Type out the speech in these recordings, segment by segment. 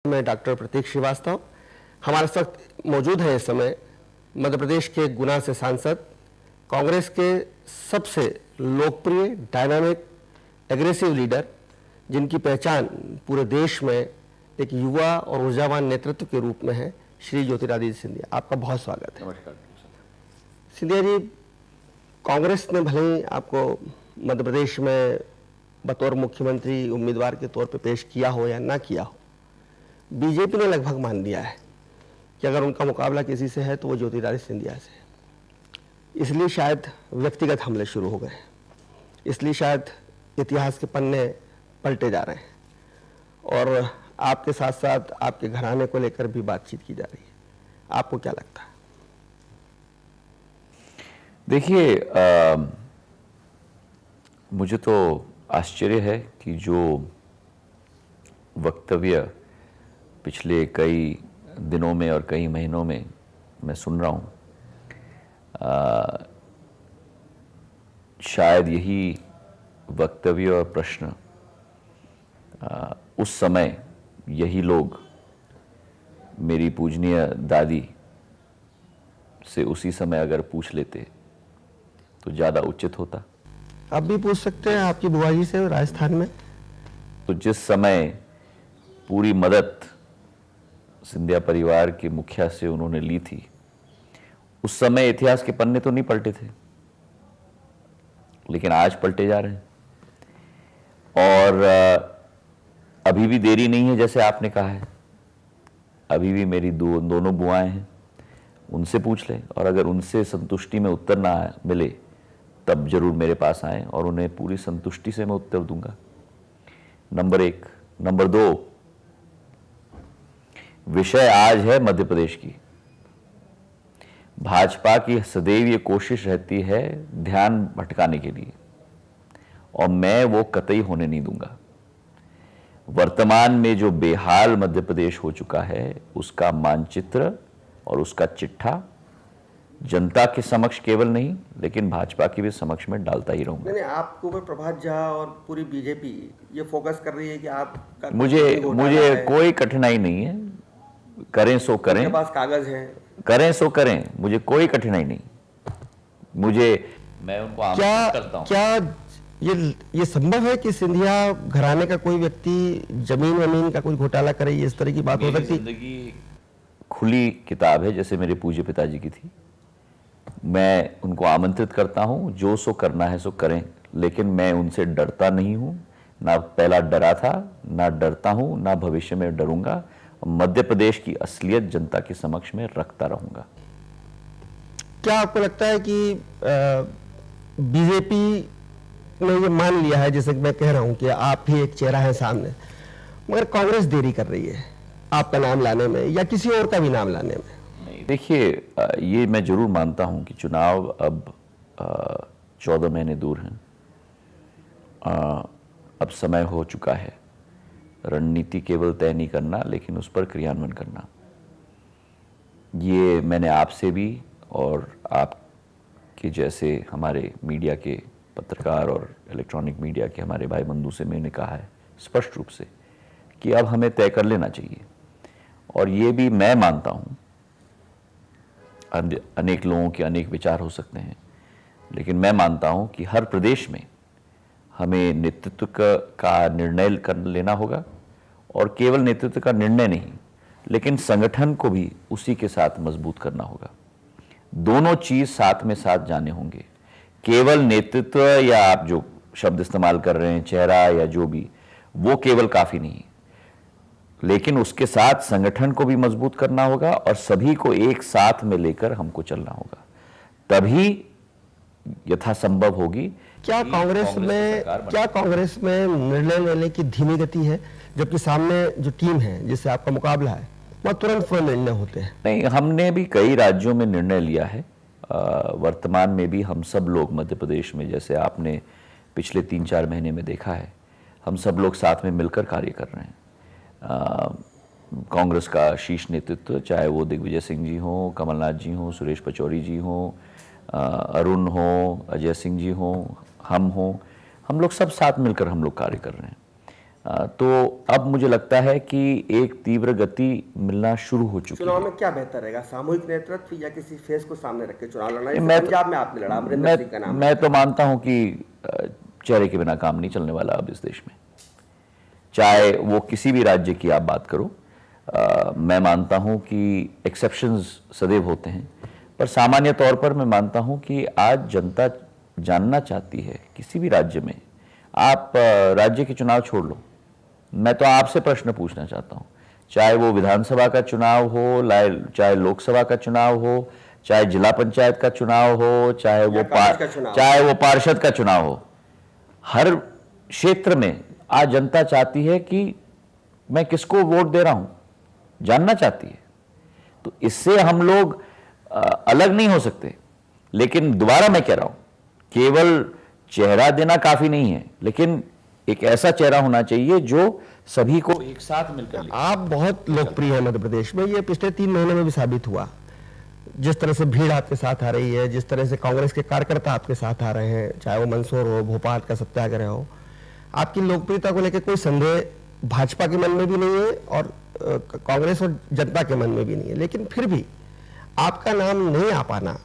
मैं डॉक्टर प्रतीक श्रीवास्तव। हमारे साथ मौजूद है इस समय मध्य प्रदेश के गुना से सांसद, कांग्रेस के सबसे लोकप्रिय, डायनामिक, एग्रेसिव लीडर, जिनकी पहचान पूरे देश में एक युवा और ऊर्जावान नेतृत्व के रूप में है, श्री ज्योतिरादित्य सिंधिया। आपका बहुत स्वागत है। नमस्कार। सिंधिया जी, कांग्रेस ने भले ही आपको मध्य प्रदेश में बतौर मुख्यमंत्री उम्मीदवार के तौर पर पेश किया हो या ना किया हो, बीजेपी ने लगभग मान लिया है कि अगर उनका मुकाबला किसी से है तो वो ज्योतिरादित्य सिंधिया से है। इसलिए शायद व्यक्तिगत हमले शुरू हो गए, इसलिए शायद इतिहास के पन्ने पलटे जा रहे हैं और आपके साथ साथ आपके घराने को लेकर भी बातचीत की जा रही है। आपको क्या लगता है? देखिए, मुझे तो आश्चर्य है कि जो वक्तव्य पिछले कई दिनों में और कई महीनों में मैं सुन रहा हूँ, शायद यही वक्तव्य और प्रश्न उस समय यही लोग मेरी पूजनीय दादी से उसी समय अगर पूछ लेते तो ज़्यादा उचित होता। आप भी पूछ सकते हैं आपकी बुआ जी से राजस्थान में। तो जिस समय पूरी मदद सिंधिया परिवार के मुखिया से उन्होंने ली थी, उस समय इतिहास के पन्ने तो नहीं पलटे थे, लेकिन आज पलटे जा रहे हैं। और अभी भी देरी नहीं है, जैसे आपने कहा है। अभी भी मेरी दोनों बुआएं हैं, उनसे पूछ लें, और अगर उनसे संतुष्टि में उत्तर ना मिले तब जरूर मेरे पास आएं और उन्हें पूरी संतुष्टि से मैं उत्तर दूंगा। नंबर एक। नंबर दो, विषय आज है मध्य प्रदेश की। भाजपा की सदैव ये कोशिश रहती है ध्यान भटकाने के लिए, और मैं वो कतई होने नहीं दूंगा। वर्तमान में जो बेहाल मध्य प्रदेश हो चुका है, उसका मानचित्र और उसका चिट्ठा जनता के समक्ष केवल नहीं, लेकिन भाजपा के भी समक्ष में डालता ही रहूंगा। नहीं, आपके ऊपर प्रभात झा और पूरी बीजेपी ये फोकस कर रही है कि आप मुझे कोई कठिनाई नहीं है। करें सो करें, उनके पास कागज है, करें सो करें, मुझे कोई कठिनाई नहीं। मैं उनको आमंत्रित करता हूं। क्या ये संभव है कि सिंधिया घराने का कोई व्यक्ति जमीन वमीन का कोई घोटाला करे? इस तरह की बात हो सकती? जिंदगी खुली किताब है, जैसे मेरे पूज्य पिताजी की थी। मैं उनको आमंत्रित करता हूं, जो सो करना है सो करें, लेकिन मैं उनसे डरता नहीं हूं। ना पहला डरा था, ना डरता हूं, ना भविष्य में डरूंगा। मध्य प्रदेश की असलियत जनता के समक्ष में रखता रहूंगा। क्या आपको लगता है कि बीजेपी ने ये मान लिया है, जैसे कि मैं कह रहा हूं कि आप ही एक चेहरा है सामने, मगर कांग्रेस देरी कर रही है आपका नाम लाने में या किसी और का भी नाम लाने में? नहीं, देखिए, ये मैं जरूर मानता हूं कि चुनाव अब 14 महीने दूर हैं। अब समय हो चुका है रणनीति केवल तय नहीं करना, लेकिन उस पर क्रियान्वयन करना। ये मैंने आपसे भी और आपके जैसे हमारे मीडिया के पत्रकार और इलेक्ट्रॉनिक मीडिया के हमारे भाई बंधु से मैंने कहा है स्पष्ट रूप से कि अब हमें तय कर लेना चाहिए। और ये भी मैं मानता हूं, अनेक लोगों के अनेक विचार हो सकते हैं, लेकिन मैं मानता हूं कि हर प्रदेश में हमें नेतृत्व का निर्णय कर लेना होगा, और केवल नेतृत्व का निर्णय नहीं, लेकिन संगठन को भी उसी के साथ मजबूत करना होगा। दोनों चीज साथ में साथ जाने होंगे। केवल नेतृत्व या आप जो शब्द इस्तेमाल कर रहे हैं, चेहरा या जो भी, वो केवल काफी नहीं, लेकिन उसके साथ संगठन को भी मजबूत करना होगा और सभी को एक साथ में लेकर हमको चलना होगा, तभी यथासंभव होगी। क्या कांग्रेस में निर्णय लेने की धीमी गति है, जबकि सामने जो टीम है जिससे आपका मुकाबला है वह तुरंत निर्णय होते हैं? नहीं, हमने भी कई राज्यों में निर्णय लिया है। वर्तमान में भी हम सब लोग मध्य प्रदेश में, जैसे आपने पिछले 3-4 महीने में देखा है, हम सब लोग साथ में मिलकर कार्य कर रहे हैं। कांग्रेस का शीर्ष नेतृत्व, चाहे वो दिग्विजय सिंह जी हों, कमलनाथ जी हों, सुरेश पचौरी जी हों, अरुण हो, अजय सिंह जी हों, हम लोग सब साथ मिलकर हम लोग कार्य कर रहे हैं। तो अब मुझे लगता है कि एक तीव्र गति मिलना शुरू हो चुकी है। चुनाव में क्या बेहतर रहेगा, सामूहिक नेतृत्व या किसी फेस को सामने रख के चुनाव लड़ना? जैसे मैं तो- पंजाब में आपने लड़ा, अमरिंदर सिंह का नाम है। मैं तो मानता हूं कि चेहरे के बिना काम नहीं चलने वाला अब इस देश में, चाहे वो किसी भी राज्य की आप बात करो। मैं मानता हूं कि एक्सेप्शंस सदैव होते हैं, पर सामान्य तौर पर मैं मानता हूं कि आज जनता जानना चाहती है किसी भी राज्य में। आप राज्य के चुनाव छोड़ लो, मैं तो आपसे प्रश्न पूछना चाहता हूं, चाहे वो विधानसभा का चुनाव हो, चाहे लोकसभा का चुनाव हो, चाहे जिला पंचायत का चुनाव हो, चाहे वो पार्षद का चुनाव हो, हर क्षेत्र में आज जनता चाहती है कि मैं किसको वोट दे रहा हूं, जानना चाहती है। तो इससे हम लोग अलग नहीं हो सकते। लेकिन दोबारा मैं कह रहा हूं, केवल चेहरा देना काफी नहीं है, लेकिन एक ऐसा चेहरा होना चाहिए जो सभी को एक साथ मिलकर ले। आप बहुत लोकप्रिय हैं मध्य प्रदेश में, ये पिछले 3 महीने में भी साबित हुआ। जिस तरह से भीड़ आपके साथ आ रही है, जिस तरह से कांग्रेस के कार्यकर्ता आपके साथ आ रहे हैं, चाहे वो मंदसौर हो, भोपाल का सत्याग्रह हो, आपकी लोकप्रियता को लेकर कोई संदेह भाजपा के मन में भी नहीं है और कांग्रेस और जनता के मन में भी नहीं है। लेकिन फिर भी आपका नाम नहीं आ पाना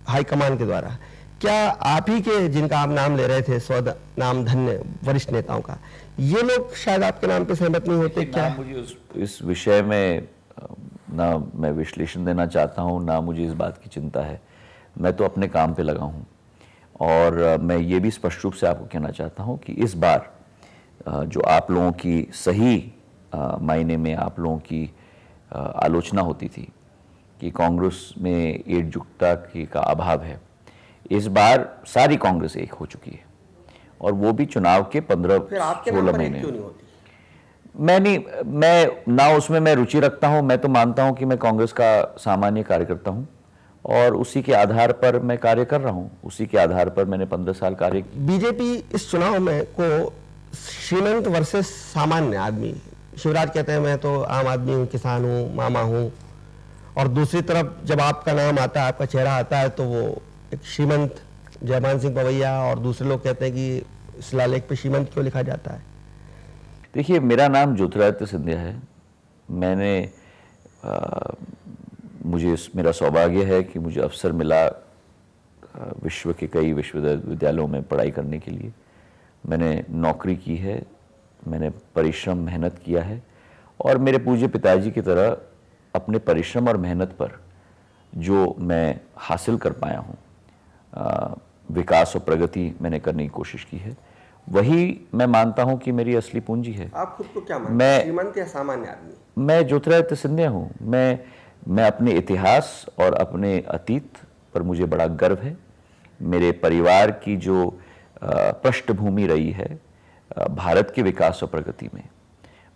हाईकमान के द्वारा, क्या आप ही के, जिनका आप नाम ले रहे थे, 100 नाम धन्य वरिष्ठ नेताओं का, ये लोग शायद आपके नाम पे सहमत नहीं होते? क्या मुझे इस विषय में ना मैं विश्लेषण देना चाहता हूं, ना मुझे इस बात की चिंता है। मैं तो अपने काम पे लगा हूं और मैं ये भी स्पष्ट रूप से आपको कहना चाहता हूं कि इस बार जो आप लोगों की सही मायने में आप लोगों की आलोचना होती थी कि कांग्रेस में एकजुटता का अभाव है, इस बार सारी कांग्रेस एक हो चुकी है और वो भी चुनाव के 15-16 महीने। क्यों नहीं होती? मैं ना उसमें मैं रुचि रखता हूं। मैं तो मानता हूं कि मैं कांग्रेस का सामान्य कार्यकर्ता हूं और उसी के आधार पर मैं कार्य कर रहा हूं, उसी के आधार पर मैंने 15 साल कार्य। बीजेपी इस चुनाव में को श्रीमंत वर्सेस सामान्य आदमी, शिवराज कहते हैं मैं तो आम आदमी हूं, किसान हूं, मामा हूं, और दूसरी तरफ जब आपका नाम आता है, आपका चेहरा आता है, तो वो एक श्रीमंत जयमान सिंह पवैया, और दूसरे लोग कहते हैं कि शिलालेख पे श्रीमंत क्यों लिखा जाता है? देखिए, मेरा नाम ज्योतिरादित्य सिंधिया है। मैंने मेरा सौभाग्य है कि मुझे अवसर मिला विश्व के कई विश्वविद्यालयों में पढ़ाई करने के लिए। मैंने नौकरी की है, मैंने परिश्रम मेहनत किया है और मेरे पूज्य पिताजी की तरह अपने परिश्रम और मेहनत पर जो मैं हासिल कर पाया हूँ, विकास और प्रगति मैंने करने की कोशिश की है, वही मैं मानता हूं कि मेरी असली पूंजी है। आप खुद को क्या मानते हैं, श्रीमंत या सामान्य आदमी? मैं ज्योतिरादित्य सिंधिया हूं। मैं अपने इतिहास और अपने अतीत पर मुझे बड़ा गर्व है। मेरे परिवार की जो पृष्ठभूमि रही है भारत के विकास और प्रगति में,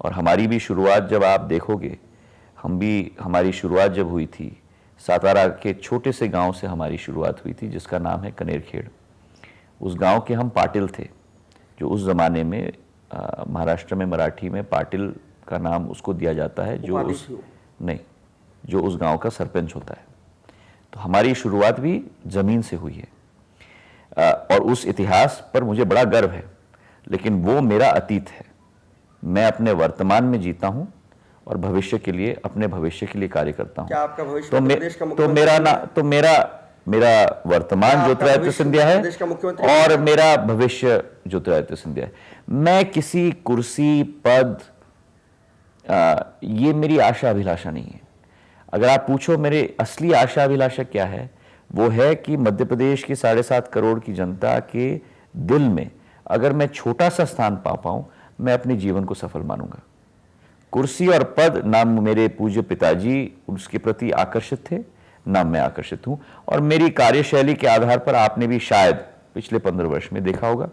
और हमारी भी शुरुआत जब आप देखोगे, हमारी शुरुआत जब हुई थी, सातारा के छोटे से गांव से हमारी शुरुआत हुई थी जिसका नाम है कनेरखेड़। उस गांव के हम पाटिल थे, जो उस ज़माने में महाराष्ट्र में मराठी में पाटिल का नाम उसको दिया जाता है जो उस गांव का सरपंच होता है। तो हमारी शुरुआत भी ज़मीन से हुई है और उस इतिहास पर मुझे बड़ा गर्व है। लेकिन वो मेरा अतीत है। मैं अपने वर्तमान में जीता हूँ और भविष्य के लिए, अपने भविष्य के लिए कार्य करता हूँ। क्या आपका भविष्य प्रदेश का मेरा वर्तमान ज्योतिरादित्य सिंधिया है और मेरा भविष्य ज्योतिरादित्य सिंधिया है। मैं किसी कुर्सी, पद, ये मेरी आशा अभिलाषा नहीं है। अगर आप पूछो मेरे असली आशा अभिलाषा क्या है, वो है कि मध्य प्रदेश की 7.5 करोड़ की जनता के दिल में अगर मैं छोटा सा स्थान पा पाऊं, मैं अपने जीवन को सफल मानूंगा। कुर्सी और पद ना मेरे पूज्य पिताजी उसके प्रति आकर्षित थे, ना मैं आकर्षित हूं। और मेरी कार्यशैली के आधार पर आपने भी शायद पिछले 15 वर्ष में देखा होगा,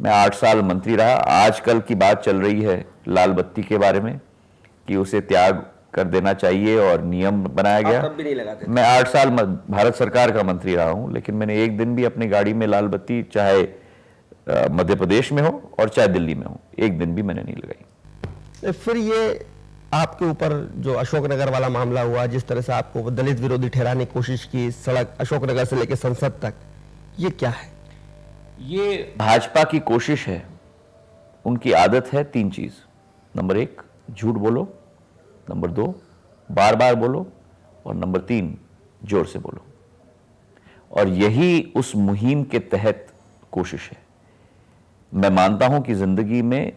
मैं 8 साल मंत्री रहा। आजकल की बात चल रही है लाल बत्ती के बारे में कि उसे त्याग कर देना चाहिए और नियम बनाया गया। तब भी नहीं लगाते थे। मैं 8 साल भारत सरकार का मंत्री रहा हूं, लेकिन मैंने एक दिन भी अपनी गाड़ी में लाल बत्ती, चाहे मध्य प्रदेश में हो और चाहे दिल्ली में हो, एक दिन भी मैंने नहीं लगाई। फिर ये आपके ऊपर जो अशोकनगर वाला मामला हुआ, जिस तरह से आपको दलित विरोधी ठहराने की कोशिश की, सड़क अशोकनगर से लेकर संसद तक, ये क्या है? ये भाजपा की कोशिश है उनकी आदत है 3 चीज। नंबर 1 झूठ बोलो, नंबर 2 बार बार बोलो, और नंबर 3 जोर से बोलो। और यही उस मुहिम के तहत कोशिश है। मैं मानता हूं कि जिंदगी में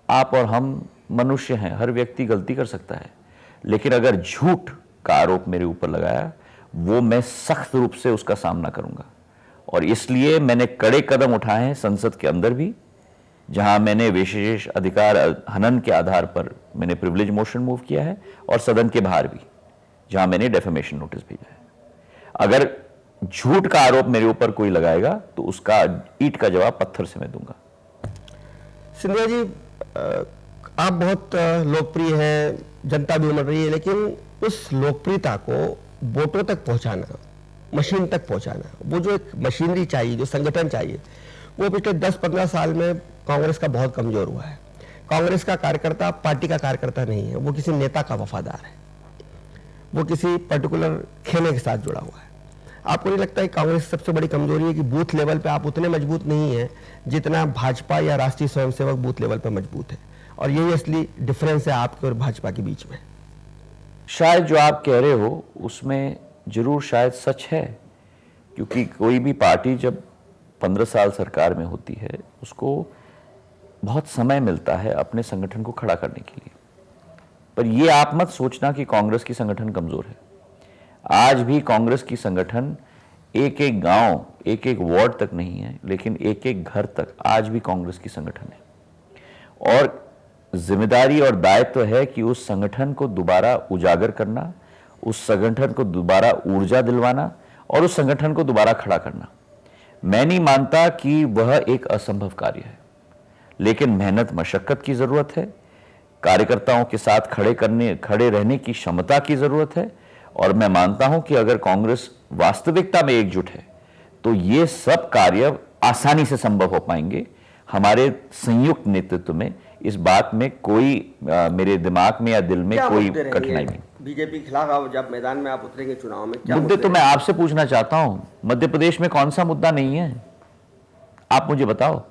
आप और हम मनुष्य हैं, हर व्यक्ति गलती कर सकता है, लेकिन अगर झूठ का आरोप मेरे ऊपर लगाया, वो मैं सख्त रूप से उसका सामना करूंगा। और इसलिए मैंने कड़े कदम उठाए हैं संसद के अंदर भी, जहां मैंने विशेष अधिकार हनन के आधार पर मैंने प्रिविलेज मोशन मूव किया है, और सदन के बाहर भी, जहां मैंने डेफेमेशन नोटिस भेजा है। अगर झूठ का आरोप मेरे ऊपर कोई लगाएगा तो उसका ईंट का जवाब पत्थर से मैं दूंगा। सिंधिया जी, आप बहुत लोकप्रिय हैं, जनता भी उमड़ रही है, लेकिन उस लोकप्रियता को वोटों तक पहुंचाना, मशीन तक पहुंचाना, वो जो एक मशीनरी चाहिए, जो संगठन चाहिए, वो पिछले 10-15 साल में कांग्रेस का बहुत कमजोर हुआ है। कांग्रेस का कार्यकर्ता पार्टी का कार्यकर्ता नहीं है, वो किसी नेता का वफादार है, वो किसी पर्टिकुलर खेमे के साथ जुड़ा हुआ है। आपको नहीं लगता है कांग्रेस की सबसे बड़ी कमजोरी है कि बूथ लेवल पे आप उतने मजबूत नहीं हैं जितना भाजपा या राष्ट्रीय स्वयंसेवक बूथ लेवल पे मजबूत है, और यही असली डिफरेंस है आपके और भाजपा के बीच में? शायद जो आप कह रहे हो उसमें जरूर शायद सच है, क्योंकि कोई भी पार्टी जब 15 साल सरकार में होती है, उसको बहुत समय मिलता है अपने संगठन को खड़ा करने के लिए। पर यह आप मत सोचना कि कांग्रेस की संगठन कमजोर है। आज भी कांग्रेस की संगठन एक एक गांव, एक एक वार्ड तक नहीं है, लेकिन एक एक घर तक आज भी कांग्रेस की संगठन है। और जिम्मेदारी और दायित्व है कि उस संगठन को दोबारा उजागर करना, उस संगठन को दोबारा ऊर्जा दिलवाना, और उस संगठन को दोबारा खड़ा करना। मैं नहीं मानता कि वह एक असंभव कार्य है, लेकिन मेहनत मशक्कत की जरूरत है, कार्यकर्ताओं के साथ खड़े रहने की क्षमता की जरूरत है। और मैं मानता हूं कि अगर कांग्रेस वास्तविकता में एकजुट है तो ये सब कार्य आसानी से संभव हो पाएंगे हमारे संयुक्त नेतृत्व में। इस बात में कोई मेरे दिमाग में या दिल में कोई कठिनाई नहीं। बीजेपी के खिलाफ आप जब मैदान में आप उतरेंगे चुनाव में, क्या मुद्दे तो मैं आपसे पूछना चाहता हूं, मध्य प्रदेश में कौन सा मुद्दा नहीं है? आप मुझे बताओ।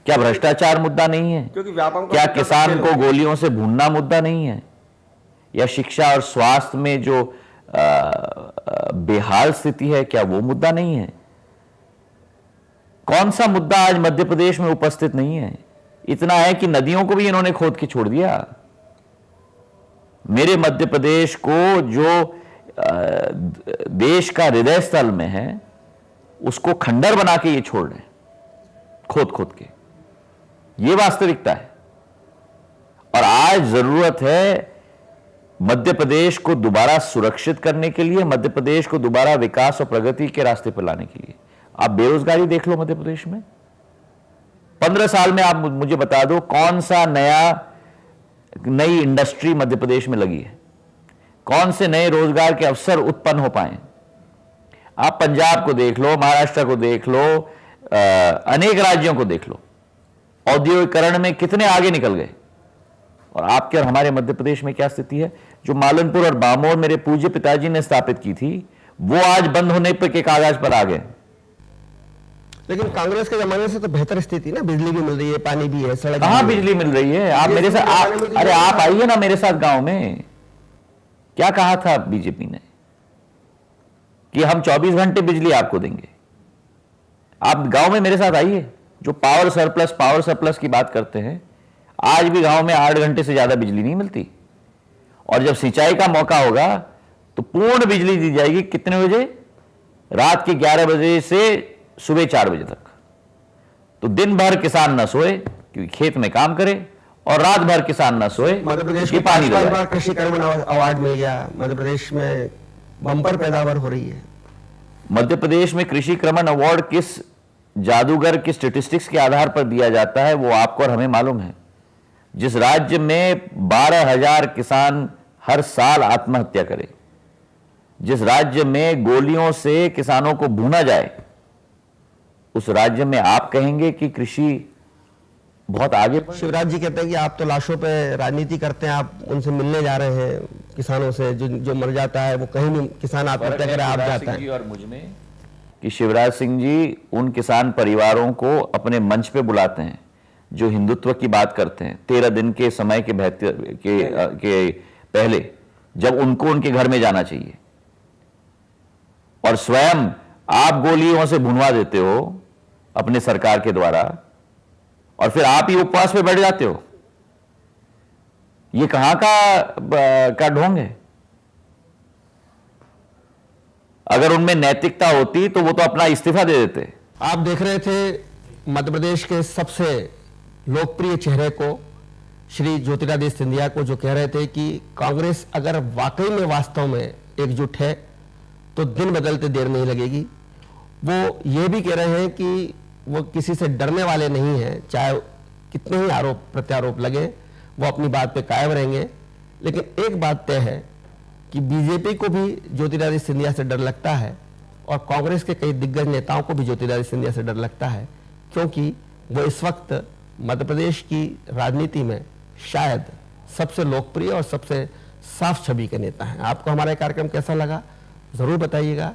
क्या भ्रष्टाचार मुद्दा नहीं है? क्या किसान को गोलियों से भूनना मुद्दा नहीं है? या शिक्षा और स्वास्थ्य में जो बेहाल स्थिति है, क्या वो मुद्दा नहीं है? कौन सा मुद्दा आज मध्य प्रदेश में उपस्थित नहीं है? इतना है कि नदियों को भी इन्होंने खोद के छोड़ दिया। मेरे मध्य प्रदेश को जो देश का हृदय स्थल में है, उसको खंडर बना के ये छोड़ रहे हैं, खोद खोद के। ये वास्तविकता है। और आज जरूरत है मध्य प्रदेश को दोबारा सुरक्षित करने के लिए, मध्य प्रदेश को दोबारा विकास और प्रगति के रास्ते पर लाने के लिए। आप बेरोजगारी देख लो मध्य प्रदेश में। 15 साल में आप मुझे बता दो कौन सा नई इंडस्ट्री मध्य प्रदेश में लगी है, कौन से नए रोजगार के अवसर उत्पन्न हो पाए। आप पंजाब को देख लो, महाराष्ट्र को देख लो, अनेक राज्यों को देख लो, औद्योगिकरण में कितने आगे निकल गए। और आपके और हमारे मध्य प्रदेश में क्या स्थिति है? जो मालनपुर और बामोर मेरे पूज्य पिताजी ने स्थापित की थी, वो आज बंद होने पर के कागज पर आ गए। लेकिन कांग्रेस के जमाने से तो बेहतर स्थिति ना, बिजली भी मिल रही है, पानी भी है, सड़क। कहां बिजली मिल रही है? आप मेरे साथ अरे आप आइए ना मेरे साथ गांव में। क्या कहा था बीजेपी ने कि हम 24 घंटे बिजली आपको देंगे? आप गांव में मेरे साथ आइए। जो पावर सरप्लस की बात करते हैं, आज भी गांव में 8 घंटे से ज्यादा बिजली नहीं मिलती। और जब सिंचाई का मौका होगा तो पूर्ण बिजली दी जाएगी। कितने बजे? रात के 11 बजे से सुबह 4 बजे तक। तो दिन भर किसान न सोए क्योंकि खेत में काम करे, और रात भर किसान न सोए मध्य प्रदेश की पानी कृषि कर्मण अवार्ड मिल गया। मध्य प्रदेश में बम्पर पैदावार हो रही है। मध्य प्रदेश में कृषि क्रमण अवार्ड किस जादूगर के स्टेटिस्टिक्स के आधार पर दिया जाता है वो आपको और हमें मालूम है। जिस राज्य में 12,000 किसान हर साल आत्महत्या करें, जिस राज्य में गोलियों से किसानों को भूना जाए, उस राज्य में आप कहेंगे कि कृषि बहुत आगे। शिवराज जी कहते हैं कि आप तो लाशों पे राजनीति करते हैं, आप उनसे मिलने जा रहे हैं किसानों से। जो मर जाता है वो कहीं नहीं, किसान आत्महत्या करे, आप जाता है। और मुझ में कि शिवराज सिंह जी उन किसान परिवारों को अपने मंच पे बुलाते हैं जो हिंदुत्व की बात करते हैं 13 दिन के समय के के पहले जब उनको उनके घर में जाना चाहिए और स्वयं आप गोलियों से भुनवा देते हो अपने सरकार के द्वारा और फिर आप ही उपवास पे बैठ जाते हो, ये कहां का ढोंग है? अगर उनमें नैतिकता होती तो वो तो अपना इस्तीफा दे देते। आप देख रहे थे मध्य प्रदेश के सबसे लोकप्रिय चेहरे को, श्री ज्योतिरादित्य सिंधिया को, जो कह रहे थे कि कांग्रेस अगर वाकई में वास्तव में एकजुट है तो दिन बदलते देर नहीं लगेगी। वो ये भी कह रहे हैं कि वो किसी से डरने वाले नहीं हैं, चाहे कितने ही आरोप प्रत्यारोप लगे वो अपनी बात पे कायम रहेंगे। लेकिन एक बात तय है कि बीजेपी को भी ज्योतिरादित्य सिंधिया से डर लगता है और कांग्रेस के कई दिग्गज नेताओं को भी ज्योतिरादित्य सिंधिया से डर लगता है, क्योंकि वो इस वक्त मध्य प्रदेश की राजनीति में शायद सबसे लोकप्रिय और सबसे साफ छवि के नेता हैं। आपको हमारा कार्यक्रम कैसा लगा जरूर बताइएगा।